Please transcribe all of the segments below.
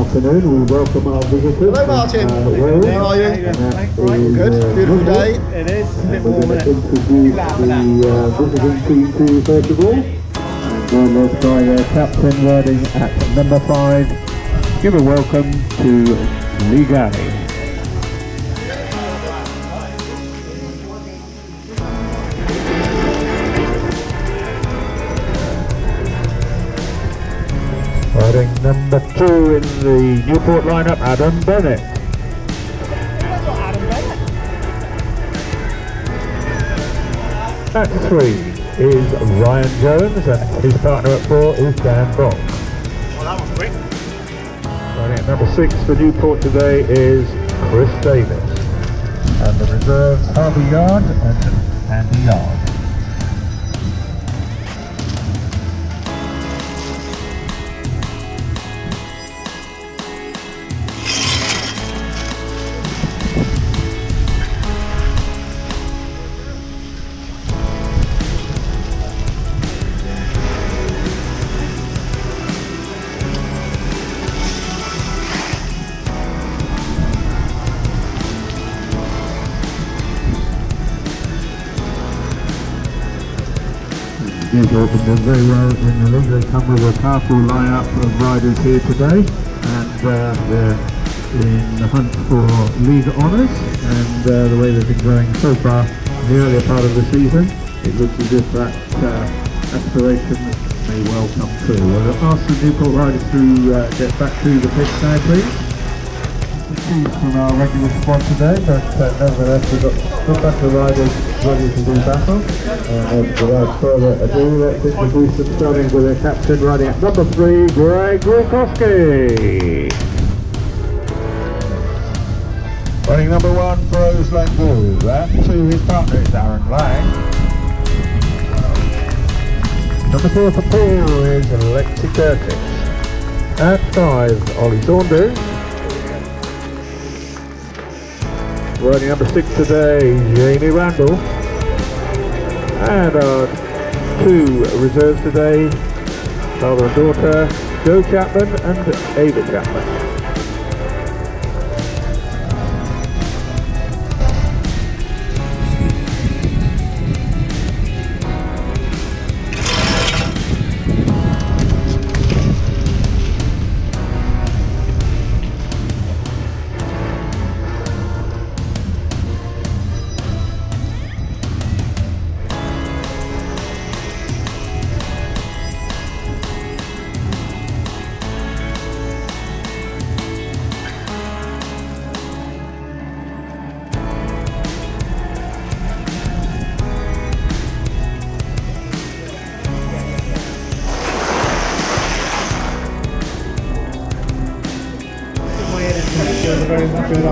afternoon. We welcome our visitors. Hello Martin, how are you? Good, beautiful day. It is. And we're going to introduce the visiting team to you first of all. And led by Captain riding at number 5. Give a welcome to Ligani. Riding number 2 in the Newport lineup, Adam Bennett. At 3 is Ryan Jones, and his partner at 4 is Dan Brock. Well, that was quick. Riding at number 6 for Newport today is Chris Davis. And the reserves, Harvey Yard and Andy Yard. These opened them very well in the league. They come with a powerful lineup of riders here today, and they're in the hunt for league honours. And the way they've been going so far in the earlier part of the season, it looks as if that aspiration may well come true. We'll ask the Newport riders to get back to the pitch now, please. From our regular squad today, but nevertheless we've got good batch of riders ready to do battle. Without further ado, let's introduce them, starting with their captain riding at number 3, Greg Wilkowski. Riding number 1, Rose Langoo. At 2, his partner is Aaron Lang. Number 4 for Poole is Alexi Curtis. At 5, Ollie Saunders. Riding number 6 today, Jamie Randall. And our 2 reserves today, father and daughter, Joe Chapman and Ava Chapman. Very much good.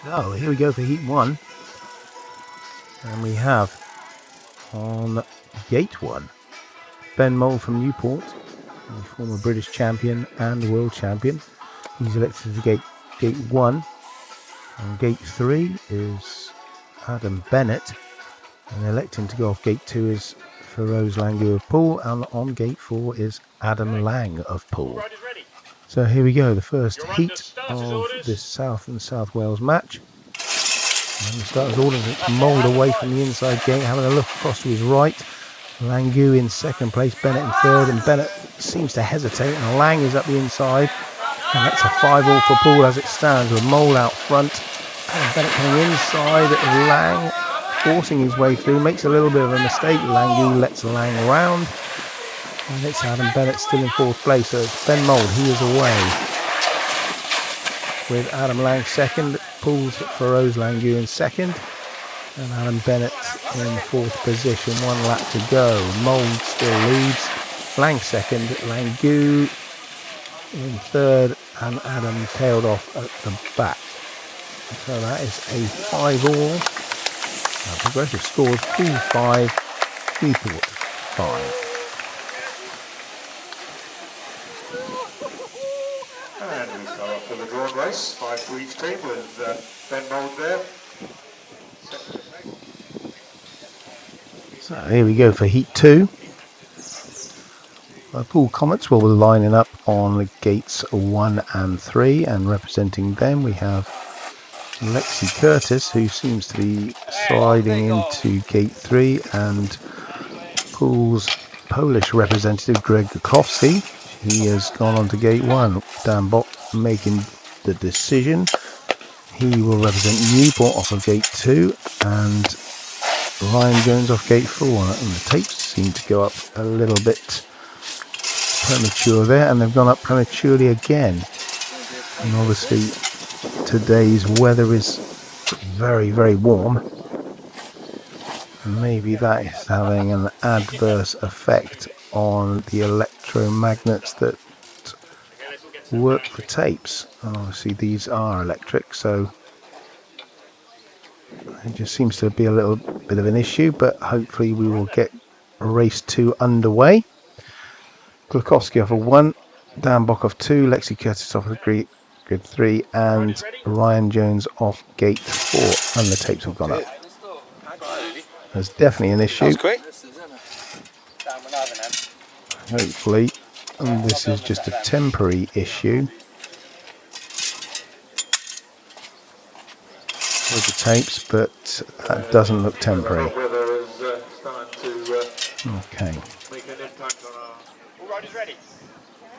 So here we go for heat 1, and we have on gate 1 Ben Mole from Newport, the former British champion and world champion. He's elected to gate 1. On gate 3 is Adam Bennett, and electing to go off gate 2 is Rose Langoo of Poole, and on gate 4 is Adam Lang of Poole. So here we go, the first heat of this South and South Wales match. And the starter's order, it's Mould away from the inside gate, having a look across to his right. Langoo in second place, Bennett in third, and Bennett seems to hesitate, and Lang is up the inside. And that's a 5-all for Poole as it stands, with Mould out front. And Bennett coming inside, Lang forcing his way through, makes a little bit of a mistake. Langoo lets Lang round. And it's Adam Bennett still in fourth place, so it's Ben Mould, he is away. With Adam Lang second, Poole's for Rose Langoo in second. And Alan Bennett in fourth position, 1 lap to go. Mould still leads. Lang second, Langoo in third, and Adam tailed off at the back. So that is a 5-all. Progressive scores: Poole 5, Newport 5. And we start off with a drawn race, 5 for each team with Ben Mould there. So here we go for Heat 2. Poole Comets will be lining up on gates 1 and 3, and representing them we have Lexi Curtis, who seems to be sliding into gate 3, and Poole's Polish representative Greg Gukowski. He has gone on to gate 1. Dan Bock making the decision. He will represent Newport off of gate 2, and Ryan Jones off gate 4. And the tapes seem to go up a little bit premature there, and they've gone up prematurely again. And obviously today's weather is very, very warm, and maybe that is having an adverse effect on the electromagnets that work the tapes. And obviously these are electric, so it just seems to be a little bit of an issue, but hopefully we will get race 2 underway. Glukowski off of 1, Dan Bock off 2, Lexi Curtis off of grid 3, and Ryan Jones off gate 4, and the tapes have gone up. There's definitely an issue. Hopefully this is just a temporary issue with the tapes, but that doesn't look temporary. Okay.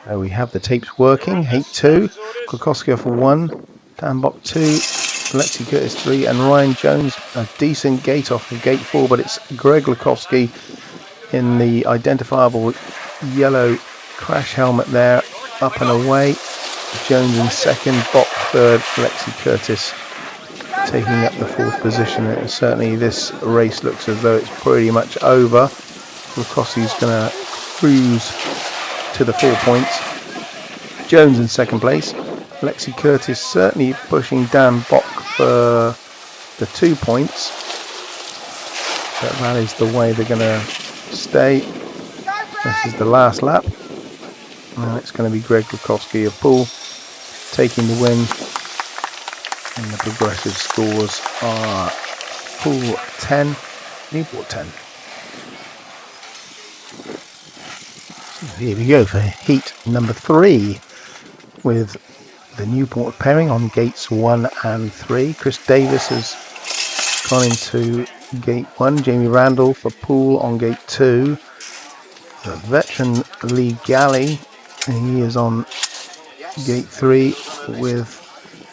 So we have the tapes working. Heat 2, Glukowski off 1, Dan Bock 2, Lexi Curtis 3, and Ryan Jones a decent gate off of gate 4, but it's Greg Glukowski in the identifiable yellow crash helmet there, up and away. Jones in second, Bock third, Lexi Curtis taking up the 4th position. And certainly this race looks as though it's pretty much over. Glukowski's going to cruise to the 4 points. Jones in second place. Lexi Curtis certainly pushing Dan Bock for the 2 points, but that is the way they're going to stay. This is the last lap, and it's going to be Greg Glukowski of Poole taking the win, and the progressive scores are Poole 10, Newport 10. Here we go for heat number 3 with the Newport pairing on gates 1 and 3. Chris Davis has gone into gate 1. Jamie Randall for Poole on gate 2. The veteran Lee Galley, he is on gate 3 with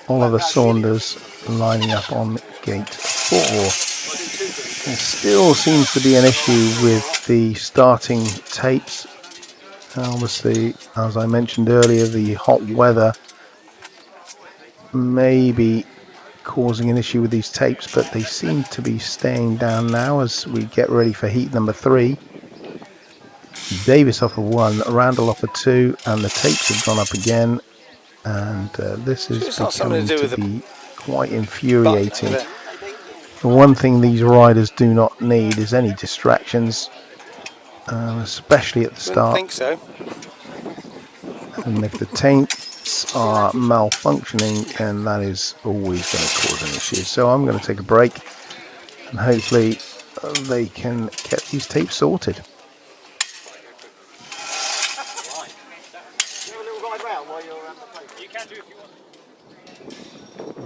Oliver Saunders lining up on gate 4. There still seems to be an issue with the starting tapes. Obviously, as I mentioned earlier, the hot weather may be causing an issue with these tapes, but they seem to be staying down now as we get ready for heat number 3. Davis off of 1, Randall off of 2, and the tapes have gone up again, and this is becoming to be quite infuriating. The one thing these riders do not need is any distractions, especially at the start. Think so. And if the tapes are malfunctioning, then that is always going to cause an issue. So I'm going to take a break, and hopefully they can get these tapes sorted.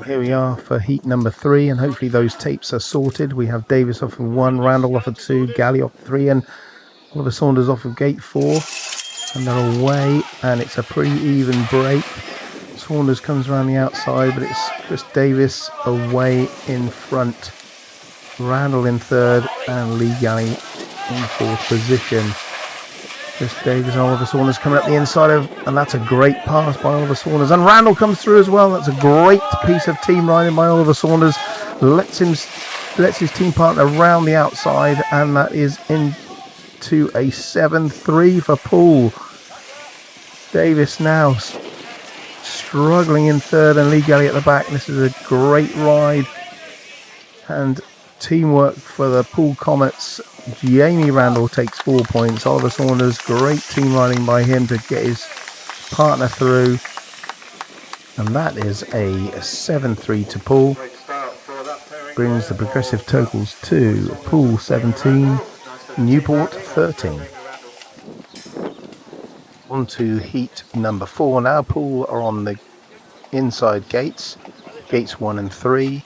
Here we are for heat number 3, and hopefully those tapes are sorted. We have Davis off of 1, Randall off of 2, Galley off of 3, and Oliver Saunders off of gate 4, and they're away, and it's a pretty even break. Saunders comes around the outside, but it's Chris Davis away in front, Randall in 3rd, and Lee Galley in 4th position. Chris Davis and Oliver Saunders coming up the inside of, and that's a great pass by Oliver Saunders, and Randall comes through as well. That's a great piece of team riding by Oliver Saunders, lets him lets his team partner round the outside, and that is into a 7-3 for Poole. Davis now struggling in third, and Lee Galley at the back. This is a great ride and teamwork for the Poole Comets. Jamie Randall takes 4 points. Oliver Saunders, great team riding by him to get his partner through, and that is a 7-3 to Poole. Brings the progressive totals to Poole 17, Newport 13. On to heat number 4 now. Poole are on the inside gates 1 and 3.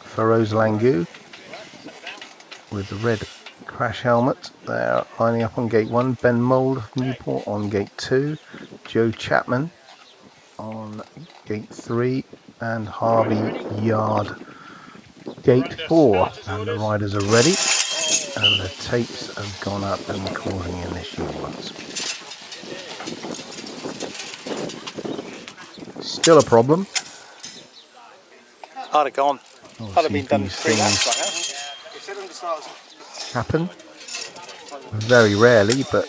Feroz Langu with the red crash helmet. They're lining up on gate 1. Ben Mould of Newport on gate 2. Joe Chapman on gate 3. And Harvey Yard gate 4. And the riders are ready. And the tapes have gone up and causing an issue once. Still a problem. I'd have gone. We'll I'd have see been done these 3 laps things by now. happen. Very rarely, but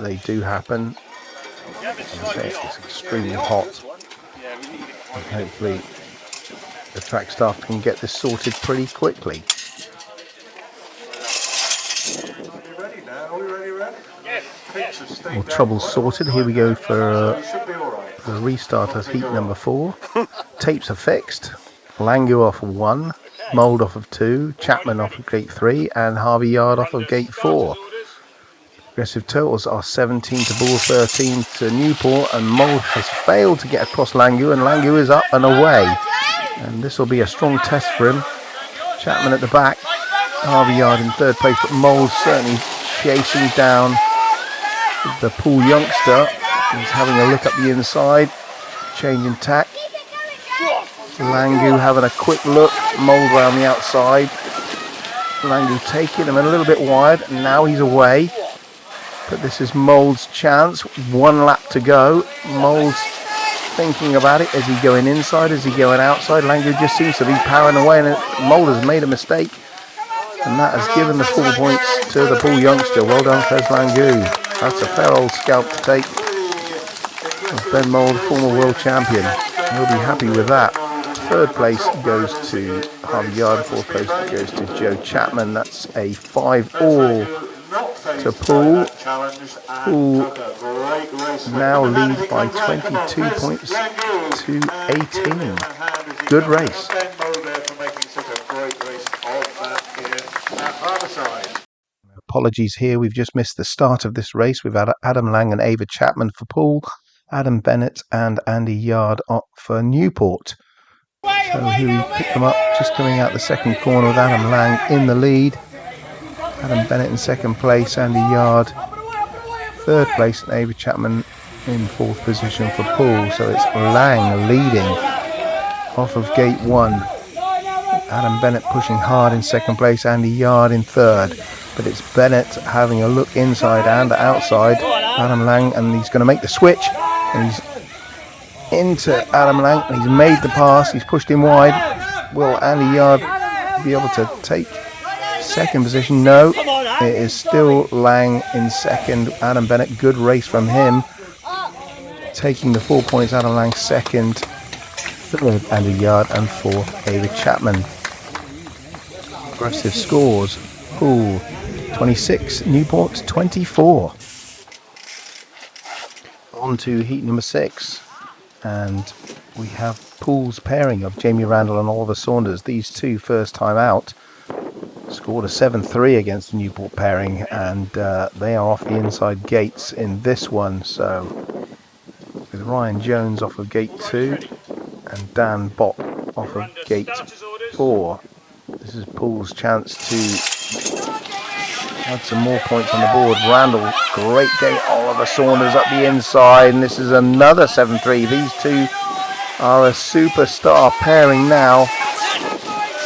they do happen. As I say, it's extremely hot. And hopefully the track staff can get this sorted pretty quickly. Well, trouble sorted. Here we go for the restart of heat number 4. Tapes are fixed. Langu off of 1, Mould off of 2, Chapman off of gate 3, and Harvey Yard off of gate 4. Progressive totals are 17 to Poole, 13 to Newport, and Mould has failed to get across Langu, and Langu is up and away. And this will be a strong test for him. Chapman at the back, Harvey Yard in third place, but Mould certainly chasing down the Poole youngster. He's having a look up the inside, changing tack. Langu having a quick look, Mould round the outside. Langu taking him a little bit wide, and now he's away. But this is Mould's chance. 1 lap to go. Mould's thinking about it. Is he going inside? Is he going outside? Langu just seems to be powering away, and Mould has made a mistake. And that has given the 4 points to the Poole youngster. Well done, Fez Langu. That's a fair old scalp to take. Ben Mould, former world champion. He'll be happy with that. Third place goes to Harvey Yard. Fourth place goes to Joe Chapman. That's a 5-all to Poole. Poole now lead by 22 points to 18. Good race. Apologies here, we've just missed the start of this race. We've had Adam Lang and Ava Chapman for Poole, Adam Bennett and Andy Yard up for Newport. So here we pick them up, just coming out the second corner with Adam Lang in the lead. Adam Bennett in second place, Andy Yard third place, and Ava Chapman in fourth position for Poole. So it's Lang leading off of gate 1. Adam Bennett pushing hard in second place, Andy Yard in third. But it's Bennett having a look inside and outside. Adam Lang, and he's going to make the switch. And he's into Adam Lang, and he's made the pass. He's pushed him wide. Will Andy Yard be able to take second position? No, it is still Lang in second. Adam Bennett, good race from him, taking the 4 points. Adam Lang second, third Andy Yard, and fourth Ava Chapman. Aggressive scores: Poole 26, Newport 24. On to heat number 6, and we have Poole's pairing of Jamie Randall and Oliver Saunders. These two first time out scored a 7-3 against the Newport pairing, and they are off the inside gates in this one. So with Ryan Jones off of gate 2 and Dan Bott off of gate 4, this is Poole's chance to add some more points on the board. Randall, great gate. Oliver Saunders up the inside, and this is another 7-3. These two are a superstar pairing now,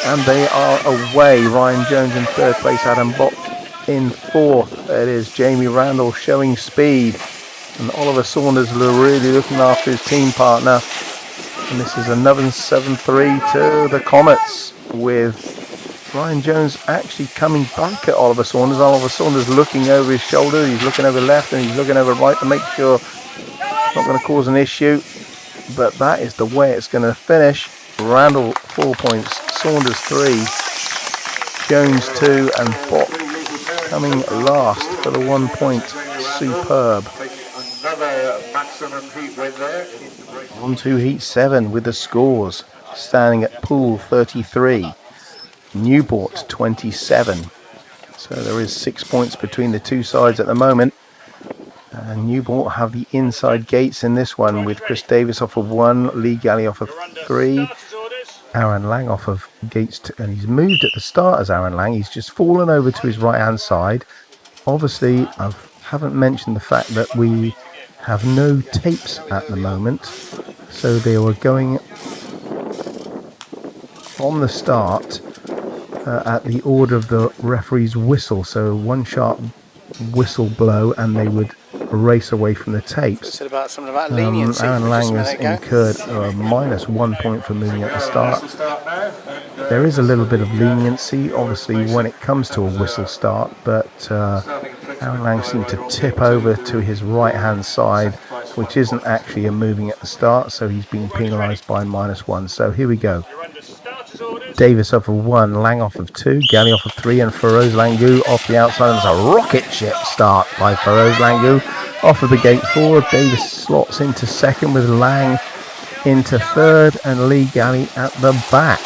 and they are away. Ryan Jones in third place, Adam Bott in fourth. It is Jamie Randall showing speed, and Oliver Saunders really looking after his team partner. And this is another 7-3 to the Comets, with Ryan Jones actually coming back at Oliver Saunders. Oliver Saunders looking over his shoulder. He's looking over left and he's looking over right to make sure it's not going to cause an issue. But that is the way it's going to finish. Randall 4 points, Saunders 3, Jones 2, and Bott coming last for the 1 point. Superb. On to Heat 7 with the scores. Standing at Poole 33, Newport 27. So there is 6 points between the two sides at the moment. And Newport have the inside gates in this one with Chris Davis off of 1, Lee Galley off of 3, Aaron Lang off of gates 2, and he's moved at the start as Aaron Lang. He's just fallen over to his right hand side. Obviously, I haven't mentioned the fact that we have no tapes at the moment, so they were going on the start at the order of the referee's whistle. So one sharp whistle blow and they would race away from the tapes. Said about something about leniency. Aaron Lang has incurred a minus 1 point for moving at the start. There is a little bit of leniency, obviously, when it comes to a whistle start, but Aaron Lang seemed to tip over to his right-hand side, which isn't actually a moving at the start, so he's been penalised by -1. So here we go. Davis off of 1, Lang off of 2, Galley off of 3, and Feroz Langu off the outside. It's a rocket ship start by Feroz Langu off of the gate 4. Davis slots into second with Lang into third and Lee Galley at the back.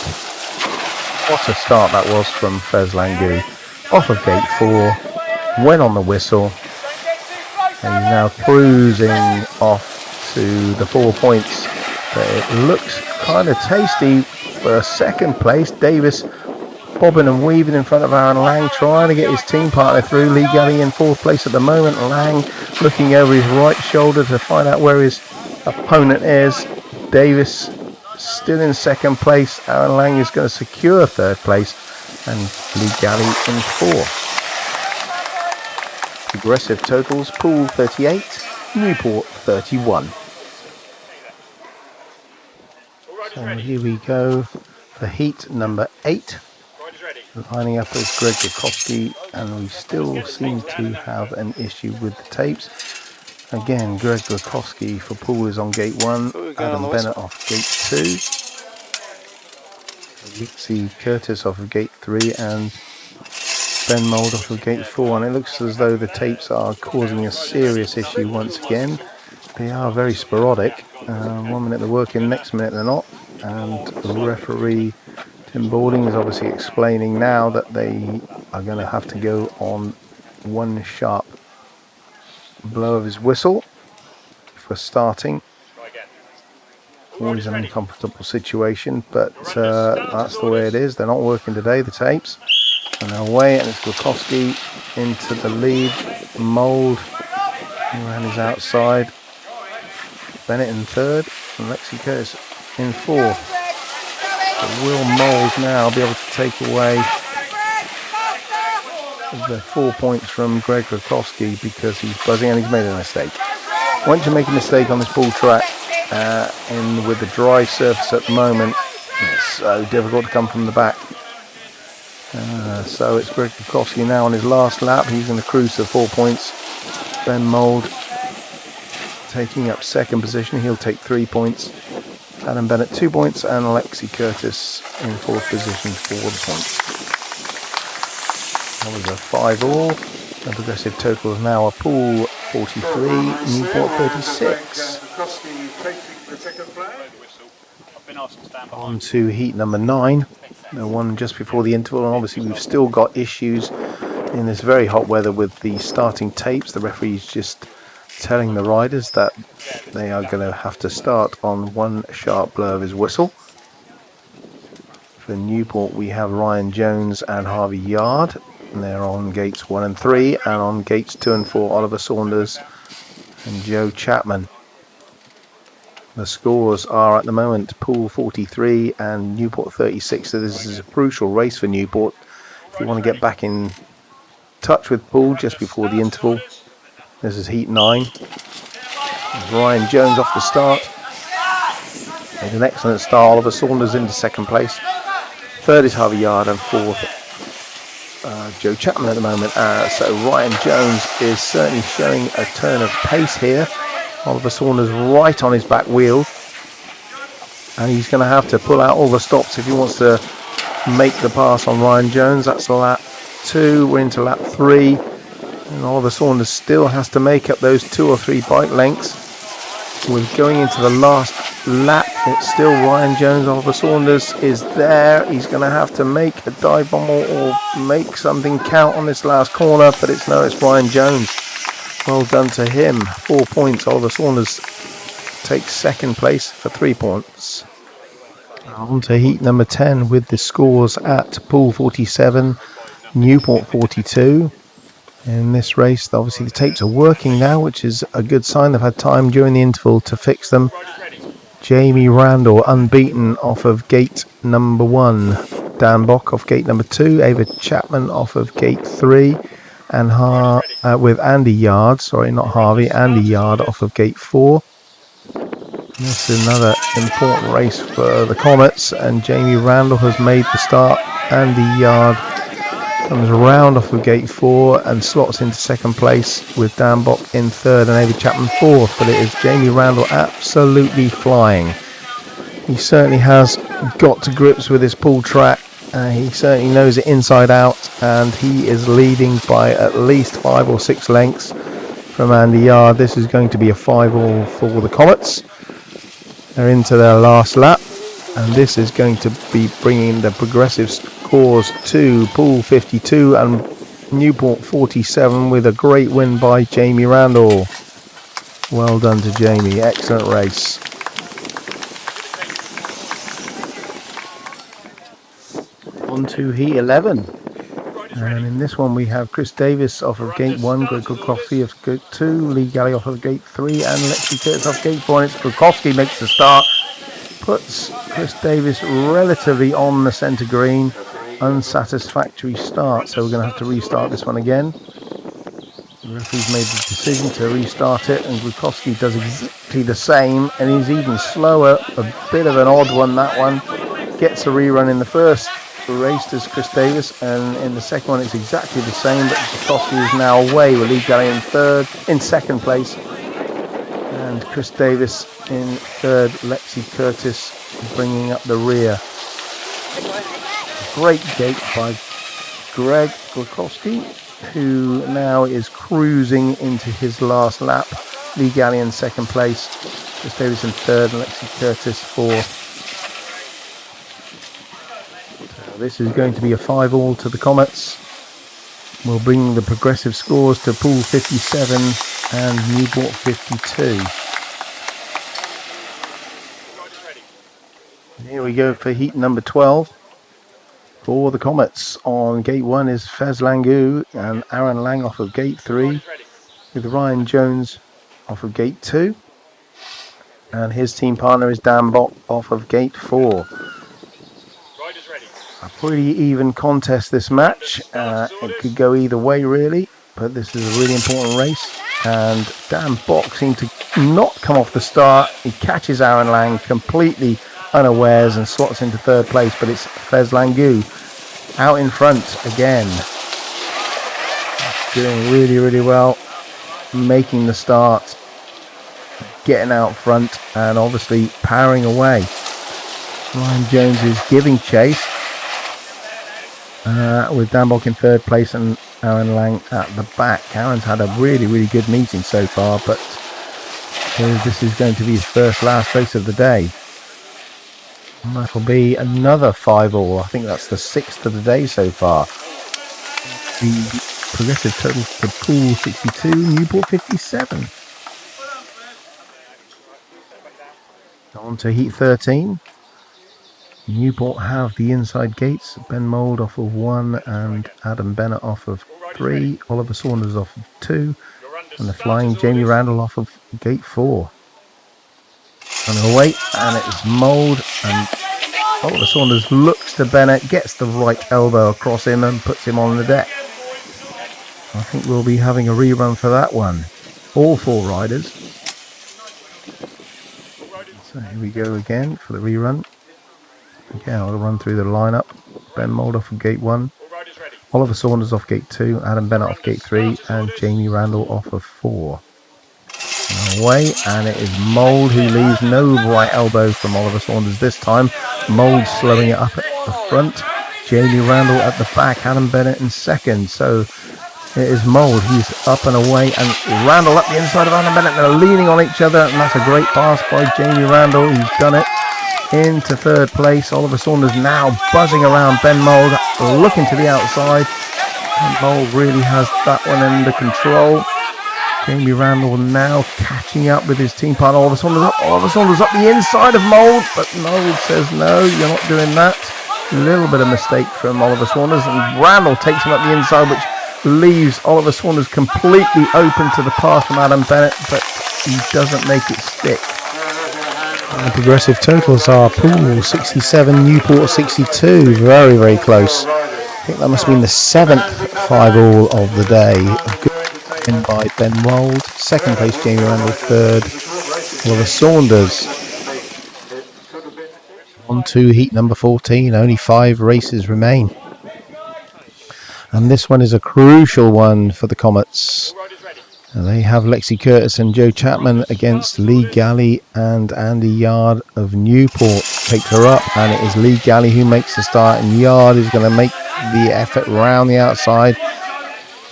What a start that was from Feroz Langu off of gate 4, went on the whistle, and he's now cruising off to the 4 points. But it looks kind of tasty for second place. Davis bobbing and weaving in front of Aaron Lang, trying to get his team partner through. Lee Galley in 4th place at the moment. Lang looking over his right shoulder to find out where his opponent is. Davis still in 2nd place. Aaron Lang is going to secure 3rd place, and Lee Galley in 4th. Progressive totals: Poole 38, Newport 31. So here we go for heat number 8. Lining up as Greg Rakowski, and we still seem to have an issue with the tapes. Again, Greg Rakowski for Poole is on gate 1, Adam Bennett off gate 2, Lexi Curtis off of gate 3, and Ben Mould off of gate 4. And it looks as though the tapes are causing a serious issue once again. They are very sporadic. 1 minute they're working, next minute they're not. And the referee Tim Balding is obviously explaining now that they are going to have to go on 1 sharp blow of his whistle for starting. Always an uncomfortable situation, but that's the way it is. They're not working today, the tapes. And they're away, and it's Rakowski into the lead. Mould around his outside. Bennett in 3rd, and Lexi Curtis in 4th. But will Mould now be able to take away the 4 points from Greg Rakowski because he's buzzing and he's made a mistake. Once you make a mistake on this ball track, and with the dry surface at the moment, it's so difficult to come from the back. So it's Greg Rakowski now on his last lap. He's going to cruise to 4 points. Ben Mould taking up 2nd position. He'll take 3 points. Adam Bennett 2 points, and Alexi Curtis in 4th position for the points. That was a 5-all. The progressive totals now are Poole 43, Newport 36. On to heat number 9, the one just before the interval, and obviously we've still got issues in this very hot weather with the starting tapes. The referee's just telling the riders that they are going to have to start on 1 sharp blow of his whistle. For Newport we have Ryan Jones and Harvey Yard, and they're on gates 1 and 3, and on gates 2 and 4 Oliver Saunders and Joe Chapman. The scores are at the moment Poole 43 and Newport 36, so this is a crucial race for Newport if you want to get back in touch with Poole just before the interval. This is heat 9. Ryan Jones off the start. Made an excellent start. Oliver Saunders into 2nd place. third is Harvey Yard, and fourth Joe Chapman at the moment. So Ryan Jones is certainly showing a turn of pace here. Oliver Saunders right on his back wheel, and he's going to have to pull out all the stops if he wants to make the pass on Ryan Jones. That's lap 2. We're into lap 3, and Oliver Saunders still has to make up those 2 or 3 bike lengths. We're going into the last lap. It's still Ryan Jones. Oliver Saunders is there. He's going to have to make a dive bomb or make something count on this last corner, but it's Ryan Jones. Well done to him. 4 points. Oliver Saunders takes second place for 3 points. On to heat number 10 with the scores at Poole 47, Newport 42. In this race, obviously the tapes are working now, which is a good sign. They've had time during the interval to fix them. Jamie Randall unbeaten off of gate number 1. Dan Bock off gate number 2. Ava Chapman off of gate 3. And with Andy Yard, sorry, not Harvey, Andy Yard off of gate 4. This is another important race for the Comets, and Jamie Randall has made the start. Andy Yard comes round off of gate 4 and slots into second place with Dan Bock in third and Ava Chapman fourth. But it is Jamie Randall absolutely flying. He certainly has got to grips with this Poole track. He certainly knows it inside out, and he is leading by at least 5 or 6 lengths from Andy Yard. This is going to be a 5-all for the Comets. They're into their last lap, and this is going to be bringing the progressive scores to Poole 52 and Newport 47 with a great win by Jamie Randall. Well done to Jamie, excellent race. On to heat 11, and in this one we have Chris Davis off of gate 1, Greg Gulkowski off gate 2, Lee Galley off of gate 3, and Lexi Curtis off gate 4. And it's Gulkowski makes the start, puts Chris Davis relatively on the centre green. Unsatisfactory start, so we're going to have to restart this one again. The referee's made the decision to restart it, and Gulkowski does exactly the same, and he's even slower. A bit of an odd one, that one. Gets a rerun in the first race as Chris Davis, and in the second one it's exactly the same, but Gulkowski is now away with Lee Galley in second place, and Chris Davis in third. Lexi Curtis bringing up the rear. Great gate by Greg Gulkowski, who now is cruising into his last lap. Lee Galley in second place, Chris Davis in third, and Lexi Curtis fourth. This is going to be a 5-all to the Comets. We'll bring the progressive scores to Poole 57 and Newport 52. Here we go for heat number 12. For the Comets, on gate 1 is Fez Langu and Aaron Lang off of gate 3, with Ryan Jones off of gate 2. And his team partner is Dan Bock off of gate 4. A pretty even contest, this match. It could go either way really, but this is a really important race, and Dan Bock seemed to not come off the start. He catches Aaron Lang completely unawares and slots into third place, but it's Fez Langu out in front again, doing really well, making the start, getting out front, and obviously powering away. Ryan Jones is giving chase, with Dan Bock in third place and Aaron Lang at the back. Aaron's had a really good meeting so far, but this is going to be his last race of the day. And that'll be another 5-all. I think that's the 6th of the day so far. The progressive total for Poole 62, Newport 57. On to heat 13. Newport have the inside gates. Ben Mould off of 1 and Adam Bennett off of 3. Oliver Saunders off of 2. And the flying Jamie Randall off of gate 4. And away, and it's Mould, and Oliver Saunders looks to Bennett, gets the right elbow across him and puts him on the deck. I think we'll be having a rerun for that one. All 4 riders. So here we go again for the rerun. Again, I'll run through the lineup. Ben Mould off of gate 1, Oliver Saunders off gate 2, Adam Bennett off gate 3, and Jamie Randall off of 4. Away, and it is Mould who leaves. No right elbow from Oliver Saunders this time. Mould slowing it up at the front. Jamie Randall at the back. Adam Bennett in second. So it is Mould. He's up and away, and Randall up the inside of Adam Bennett. They're leaning on each other, and that's a great pass by Jamie Randall. He's done it into third place. Oliver Saunders now buzzing around Ben Mould, looking to the outside. And Mould really has that one under control. Jamie Randall now catching up with his team partner. Oliver Saunders up the inside of Mould, but Mould says no, you're not doing that. A little bit of mistake from Oliver Saunders, and Randall takes him up the inside, which leaves Oliver Saunders completely open to the pass from Adam Bennett, but he doesn't make it stick. And the progressive totals are Poole 67, Newport 62. Very, very close. I think that must have been the 7th 5-all of the day. In by Ben Mould, second place Jamie Randall, third Oliver Saunders. On to heat number 14, only 5 races remain. And this one is a crucial one for the Comets. And they have Lexi Curtis and Joe Chapman against Lee Galley and Andy Yard of Newport. Takes her up, and it is Lee Galley who makes the start, and Yard is going to make the effort round the outside.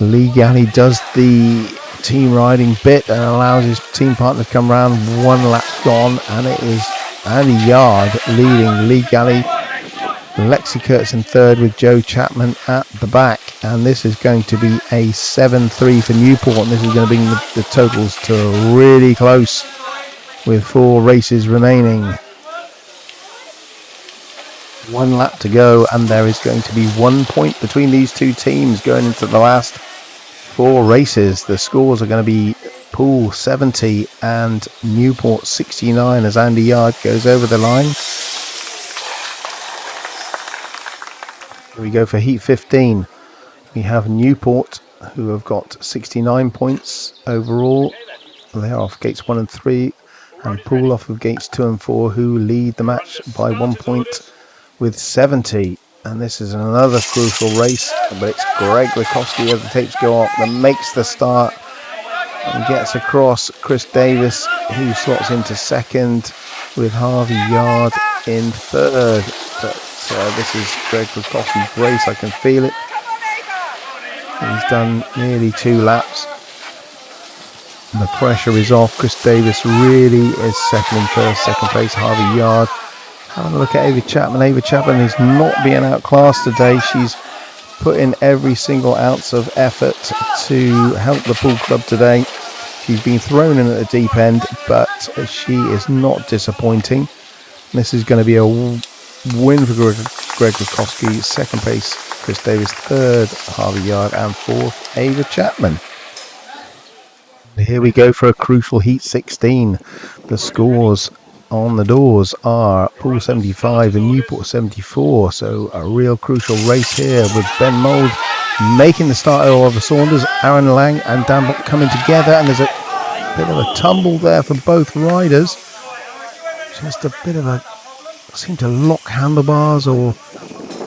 Lee Galley does the team riding bit and allows his team partner to come round. 1 lap gone, and it is Andy Yard leading Lee Galley. Lexi Curtis in third with Joe Chapman at the back, and this is going to be a 7-3 for Newport, and this is going to bring the totals to really close with 4 races remaining. 1 lap to go, and there is going to be 1 point between these two teams going into the last 4 races. The scores are going to be Poole 70 and Newport 69 as Andy Yard goes over the line. Here we go for heat 15. We have Newport, who have got 69 points overall. They're off gates 1 and 3, and Poole off of gates 2 and 4, who lead the match by 1 point with 70. And this is another crucial race, but it's Greg Rakowski as the tapes go up that makes the start and gets across Chris Davis, who slots into second with Harvey Yard in third. But this is Greg Rakowski's race, I can feel it. He's done nearly 2 laps. The pressure is off. Chris Davis really is settling first, second place Harvey Yard. Having a look at Ava Chapman. Ava Chapman is not being outclassed today. She's put in every single ounce of effort to help the Poole Club today. She's been thrown in at the deep end, but she is not disappointing. This is going to be a win for Greg Rakowski. Second place Chris Davis, third Harvey Yard, and fourth Ava Chapman. Here we go for a crucial heat 16. The scores on the doors are Poole 75 and Newport 74, so a real crucial race here with Ben Mould making the start of Oliver Saunders, Aaron Lang and Dan Bock coming together, and there's a bit of a tumble there for both riders. Just a bit of a seem to lock handlebars or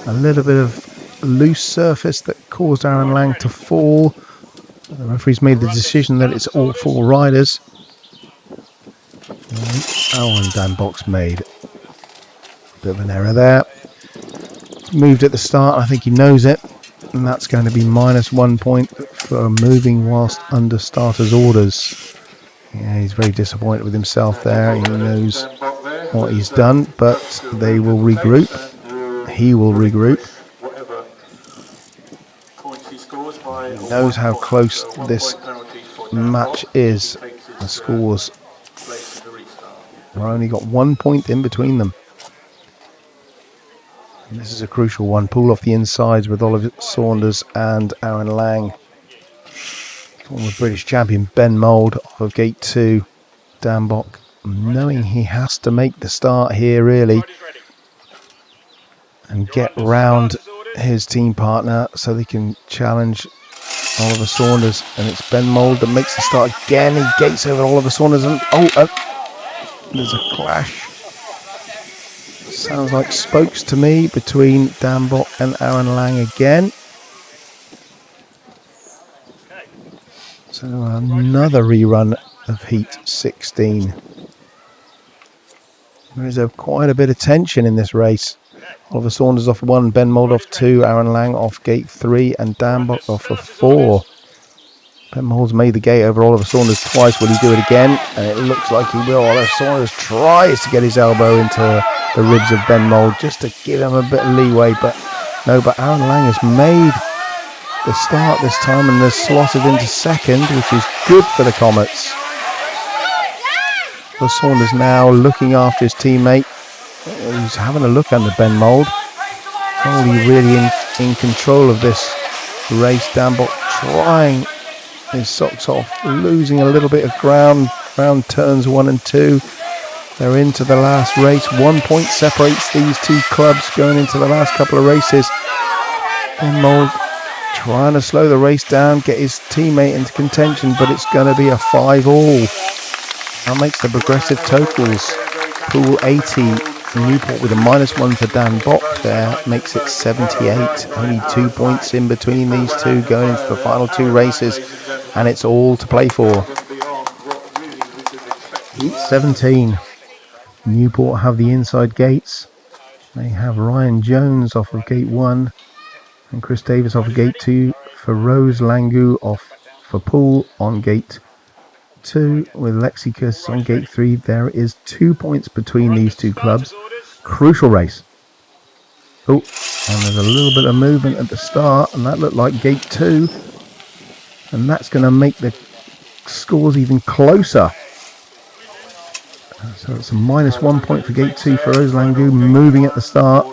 a little bit of loose surface that caused Aaron Lang to fall. The referee's made the decision that it's all 4 riders. And Dan Box made a bit of an error there. Moved at the start, I think he knows it, and that's going to be -1 point for moving whilst under starters orders. Yeah, he's very disappointed with himself there. He knows what he's done, but they will regroup. He will regroup. He knows how close this match is. The scores have only got 1 point in between them. And this is a crucial one. Poole off the insides with Oliver Saunders and Aaron Lang. Former British champion Ben Mould off of gate 2. Dan Bock knowing he has to make the start here really and get round his team partner so they can challenge Oliver Saunders, and it's Ben Mould that makes the start again. He gates over Oliver Saunders and there's a clash. Sounds like spokes to me between Dan Bock and Aaron Lang again. So another rerun of Heat 16. There is quite a bit of tension in this race. Oliver Saunders off 1, Ben Mould off 2, Aaron Lang off gate 3, and Dan Bock off of 4. Ben Mould's made the gate over Oliver Saunders twice. Will he do it again? And it looks like he will. Oliver Saunders tries to get his elbow into the ribs of Ben Mould just to give him a bit of leeway, but no. But Aaron Lang has made the start this time and has slotted into second, which is good for the Comets. Oliver Saunders now looking after his teammate. He's having a look under Ben Mould. Only really in control of this race. Dan Bock trying his socks off, losing a little bit of ground around turns 1 and 2. They're into the last race. 1 point separates these two clubs going into the last couple of races. Ben Mould trying to slow the race down, get his teammate into contention, but it's going to be a 5-all. That makes the progressive totals. Poole 80, Newport with a -1 for Dan Bock there, makes it 78. Only 2 points in between these two going into the final 2 races, and it's all to play for. Heat 17. Newport have the inside gates. They have Ryan Jones off of gate 1 and Chris Davis off of gate 2 for Rose Langu off for Poole on gate 2 with Lexi Curtis on gate 3. There is 2 points between these two clubs. Crucial race. Oh, and there's a little bit of movement at the start, and that looked like gate 2, and that's going to make the scores even closer. So it's a -1 point for gate 2 for Rose Langu, moving at the start,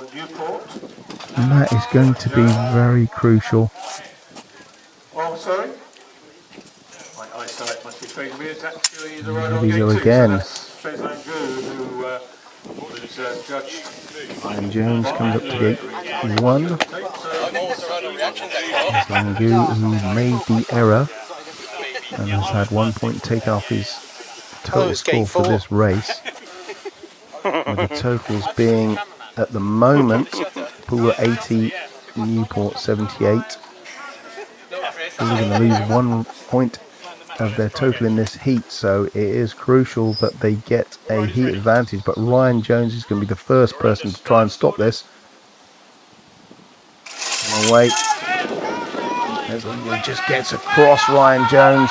and that is going to be very crucial. Oh, sorry. My eyesight must be failing me. It's actually the right Here on we gate go 2. again. So that's Fez who was judged. Ryan Jones comes up to gate 1. Langu, who made the error and has had 1 point taken off his total score for this race, with the totals being at the moment Poole 80, Newport 78. We're going to lose 1 point of their total in this heat, so it is crucial that they get a heat advantage, but Ryan Jones is going to be the first person to try and stop this. Away. He just gets across Ryan Jones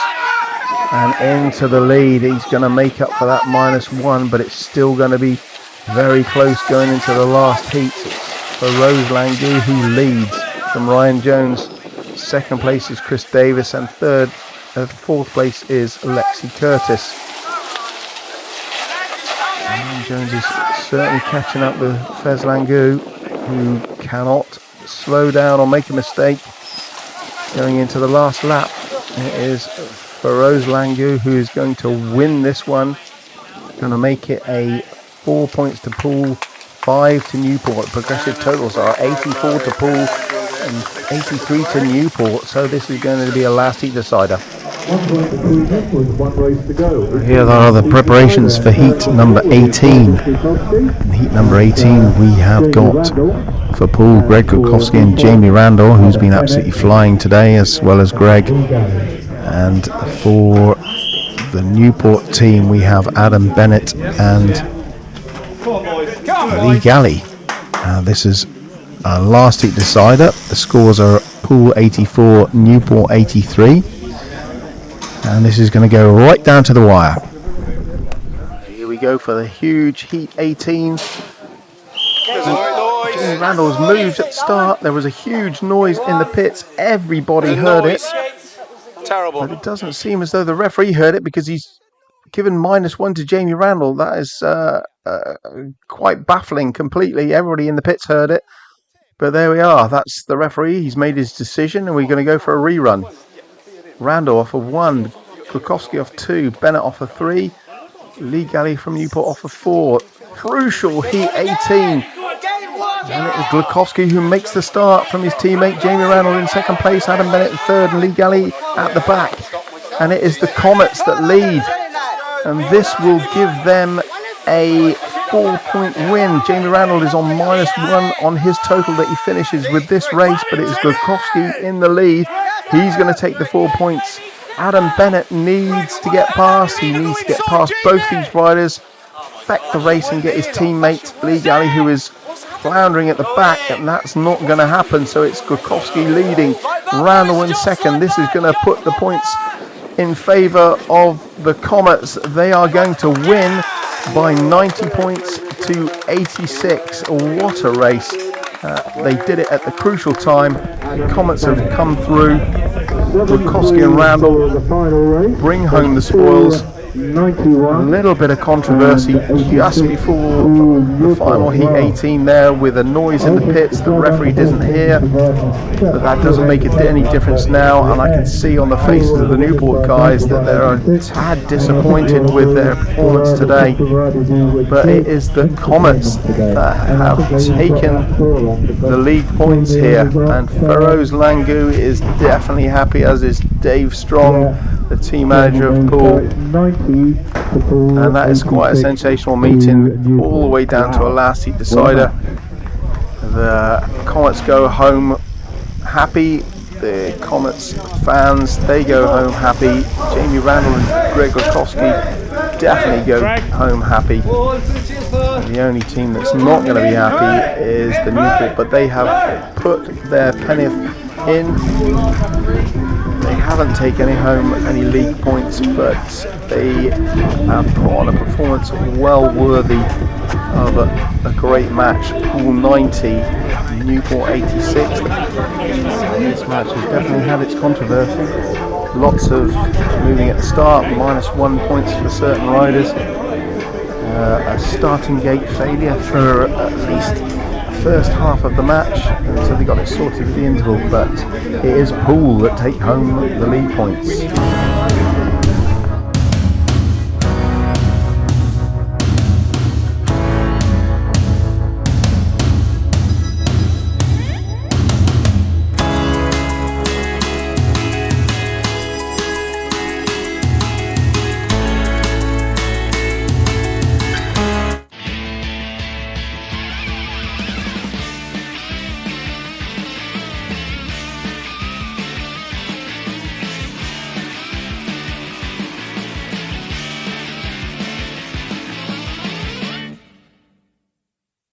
and into the lead. He's going to make up for that -1, but it's still going to be very close going into the last heat. It's for Rose Langu, who leads from Ryan Jones. Second place is Chris Davis, and fourth place is Lexi Curtis. Ryan Jones is certainly catching up with Fez Langu, who cannot slow down or make a mistake going into the last lap. It is for Rose Langu, who is going to win this one. Going to make it a 4 points to Poole, 5 to Newport. Progressive totals are 84 to Poole and 83 to Newport. So this is going to be a last heat decider. Here are the preparations for heat number 18. In heat number 18 we have got for Poole, Greg Glukowski and Jamie Randall, who's been absolutely flying today, as well as Greg. And for the Newport team we have Adam Bennett and Lee Galley. This is a last heat decider. The scores are Poole 84, Newport 83. And this is going to go right down to the wire. Here we go for the huge heat 18. Jamie Randall's moved at the start. There was a huge noise in the pits. Everybody heard it. Terrible. But it doesn't seem as though the referee heard it, because he's given -1 to Jamie Randall. That is quite baffling completely. Everybody in the pits heard it. But there we are. That's the referee. He's made his decision, and we're going to go for a rerun. Randall off of 1, Glukowski off 2, Bennett off of 3, Lee Galley from Newport off of 4. Crucial heat 18. And it is Glukowski who makes the start from his teammate Jamie Randall in second place, Adam Bennett in third, and Lee Galley at the back. And it is the Comets that lead. And this will give them a 4-point win. Jamie Randall is on -1 on his total that he finishes with this race, but it is Gurkowski in the lead. He's going to take the 4 points. Adam Bennett needs to get past. He needs to get past both these riders, affect the race and get his teammate Lee Galley, who is floundering at the back, and that's not going to happen. So it's Gurkowski leading, Randall in second. This is going to put the points in favour of the Comets. They are going to win by 90 points to 86. What a race. They did it at the crucial time. The Comets have come through. Gurkowski and Randall bring home the spoils. A little bit of controversy just before the final heat 18 there, with a noise in the pits the referee didn't hear, but that doesn't make any difference now, and I can see on the faces of the Newport guys that they're a tad disappointed with their performance today. But it is the Comets that have taken the league points here, and Feroz Langu is definitely happy, as is Dave Strong, the team manager of Poole. And that is quite a sensational meeting, all the way down to a last heat decider. The Comets go home happy. The Comets fans, they go home happy. Jamie Randall and Greg Gurkowski definitely go home happy. The only team that's not going to be happy is the Newport, but they have put their penny in. They haven't taken home any league points, but they have put on a performance well worthy of a great match. Poole 90, Newport 86. This match has definitely had its controversy. Lots of moving at the start, -1 points for certain riders. A starting gate failure for at least first half of the match until they got it sorted at the interval, but it is Poole that take home the lead points.